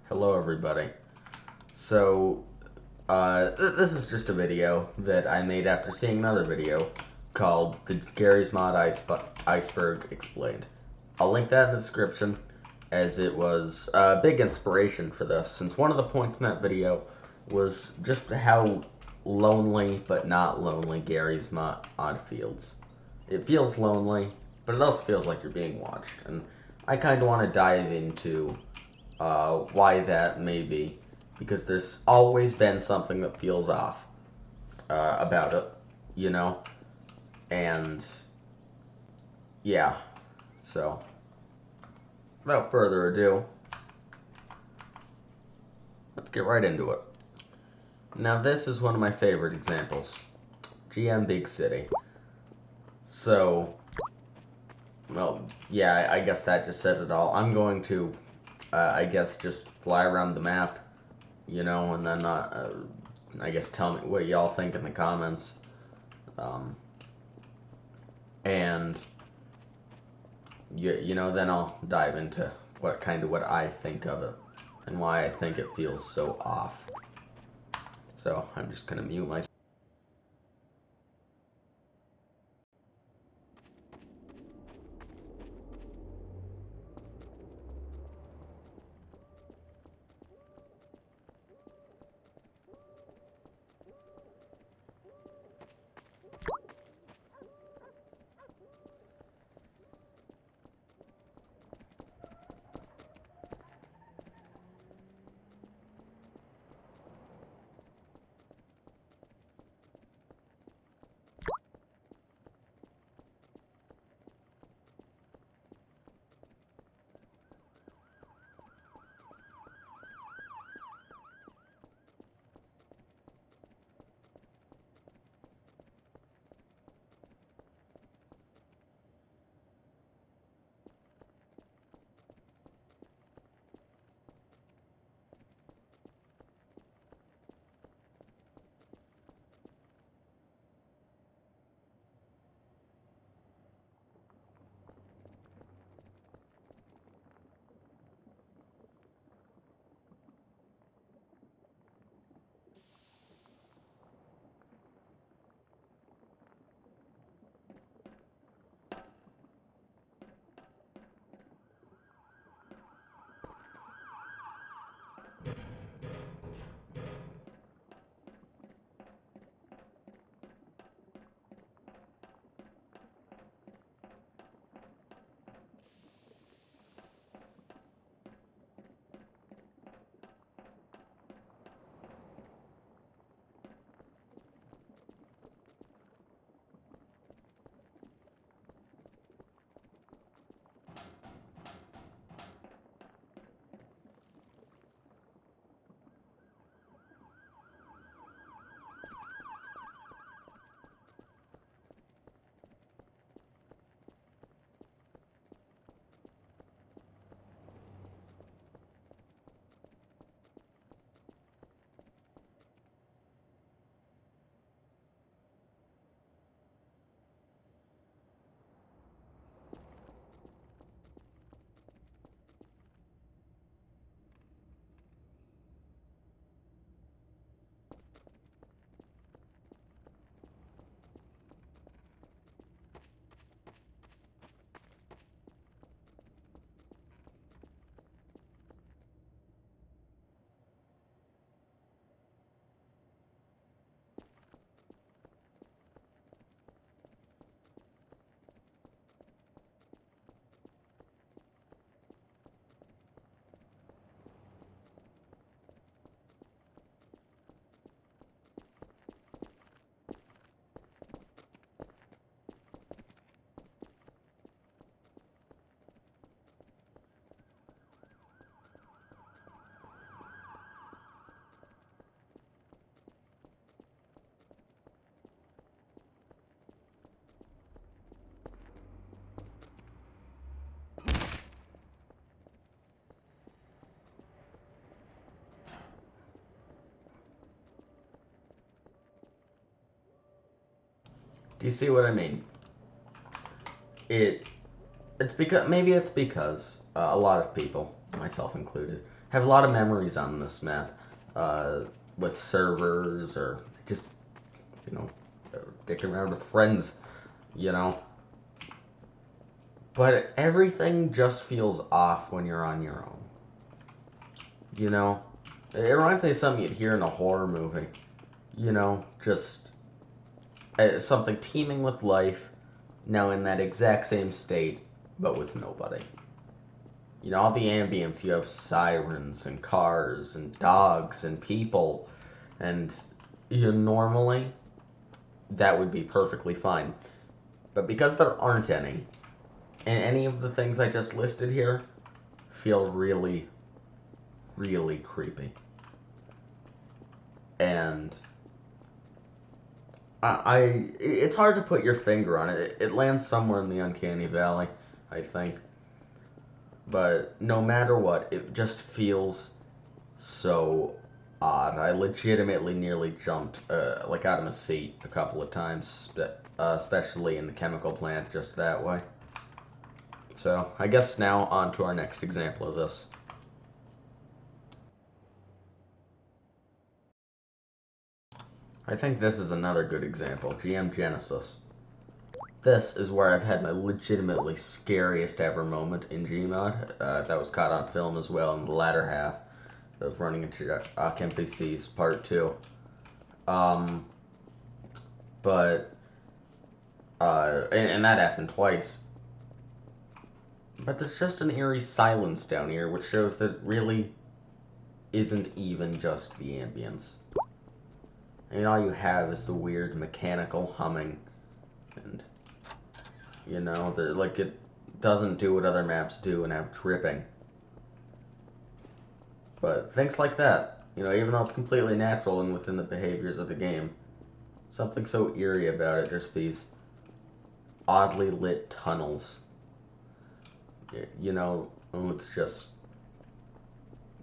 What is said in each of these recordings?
Hello everybody. So, this is just a video that I made after seeing another video called the Gary's Mod Iceberg Explained. I'll link that in the description, as it was a big inspiration for this, since one of the points in that video was just how lonely but not lonely Gary's Mod feels. It feels lonely, but it also feels like you're being watched, and I kind of want to dive into why that may be, because there's always been something that feels off about it, you know? And yeah, so without further ado, let's get right into it. Now, this is one of my favorite examples, GM Big City. So, well, yeah, I guess that just says it all. I'm going to, I guess, just fly around the map, you know, and then I guess tell me what y'all think in the comments. And you know, then I'll dive into what I think of it and why I think it feels so off. So I'm just gonna mute myself. Do you see what I mean? It's because maybe it's because a lot of people, myself included, have a lot of memories on this map, with servers or just, you know, dicking around with friends, you know. But everything just feels off when you're on your own. You know, it reminds me of something you'd hear in a horror movie. You know, just something teeming with life, now in that exact same state, but with nobody. You know, all the ambience, you have sirens and cars and dogs and people, and you normally, that would be perfectly fine. But because there aren't any, and any of the things I just listed here feel really, really creepy. And it's hard to put your finger on it. It lands somewhere in the uncanny valley, I think. But no matter what, it just feels so odd. I legitimately nearly jumped, like out of my seat a couple of times, especially in the chemical plant, just that way. So, I guess now on to our next example of this. I think this is another good example, GM Genesis. This is where I've had my legitimately scariest ever moment in Gmod. That was caught on film as well in the latter half of running into NPCs Part 2. But, and that happened twice. But there's just an eerie silence down here, which shows that it really isn't even just the ambience. And all you have is the weird mechanical humming, and, you know, like, it doesn't do what other maps do and have tripping. But things like that, you know, even though it's completely natural and within the behaviors of the game, something so eerie about it, just these oddly lit tunnels. You know, it's just,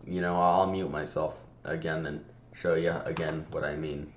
you know, I'll mute myself again and show you again what I mean.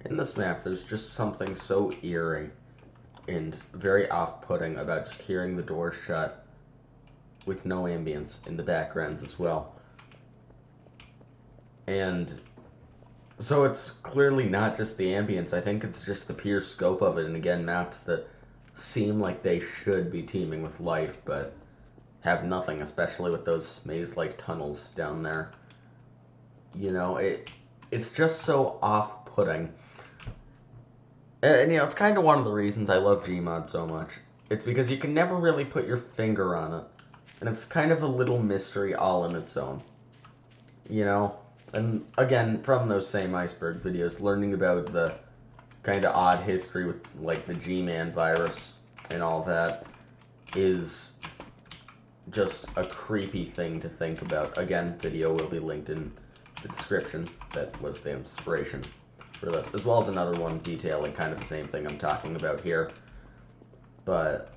In this map, there's just something so eerie and very off-putting about just hearing the doors shut with no ambience in the backgrounds as well. And so it's clearly not just the ambience, I think it's just the pure scope of it, and again, maps that seem like they should be teeming with life, but have nothing, especially with those maze-like tunnels down there. You know, it's just so off-putting. And, you know, it's kind of one of the reasons I love Gmod so much. It's because you can never really put your finger on it. And it's kind of a little mystery all in its own. You know? And, again, from those same iceberg videos, learning about the kind of odd history with, like, the G-Man virus and all that is just a creepy thing to think about. Again, video will be linked in the description. That was the inspiration for this, as well as another one detailing kind of the same thing I'm talking about here. But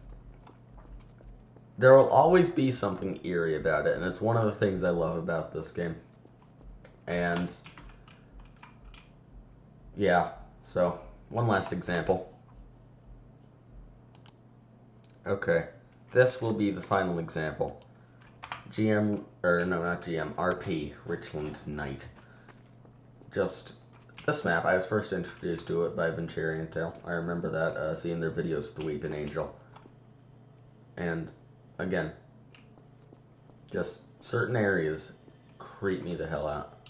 there will always be something eerie about it, and it's one of the things I love about this game. And yeah, so one last example. Okay, this will be the final example. GM, or no, not GM, RP, Richland Night. Just This map, I was first introduced to it by Venturian Tale. I remember that, seeing their videos with the Weeping Angel. And, again, just certain areas creep me the hell out.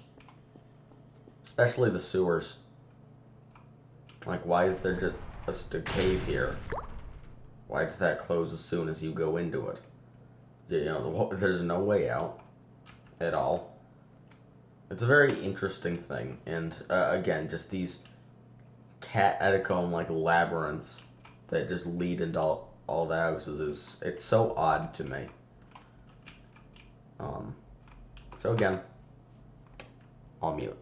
Especially the sewers. Like, why is there just a cave here? Why does that close as soon as you go into it? You know, there's no way out at all. It's a very interesting thing, and again, just these catacomb-like labyrinths that just lead into all the houses it's so odd to me. So again, I'll mute.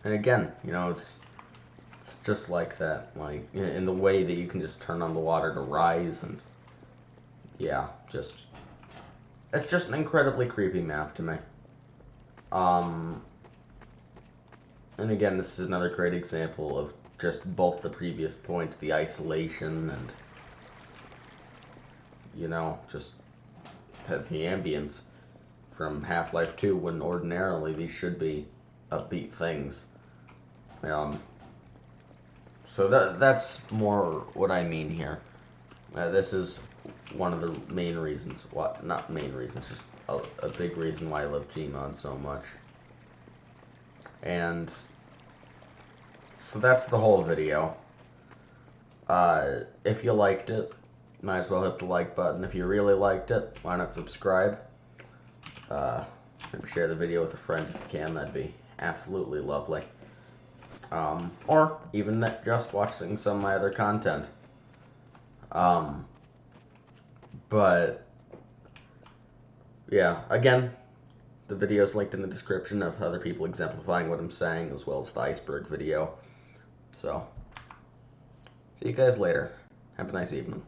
And again, you know, it's just like that, like in the way that you can just turn on the water to rise, and yeah, it's just an incredibly creepy map to me. And again, this is another great example of just both the previous points, the isolation and, you know, just the ambience from Half-Life 2, when ordinarily these should be upbeat things. So that's more what I mean here. This is one of the main reasons, not main reasons, just a big reason why I love Gmod so much. And so that's the whole video. If you liked it, might as well hit the like button. If you really liked it, why not subscribe? Maybe share the video with a friend if you can. That'd be absolutely lovely. Or even just watching some of my other content. But yeah, again, the video's linked in the description of other people exemplifying what I'm saying, as well as the iceberg video. So, see you guys later. Have a nice evening.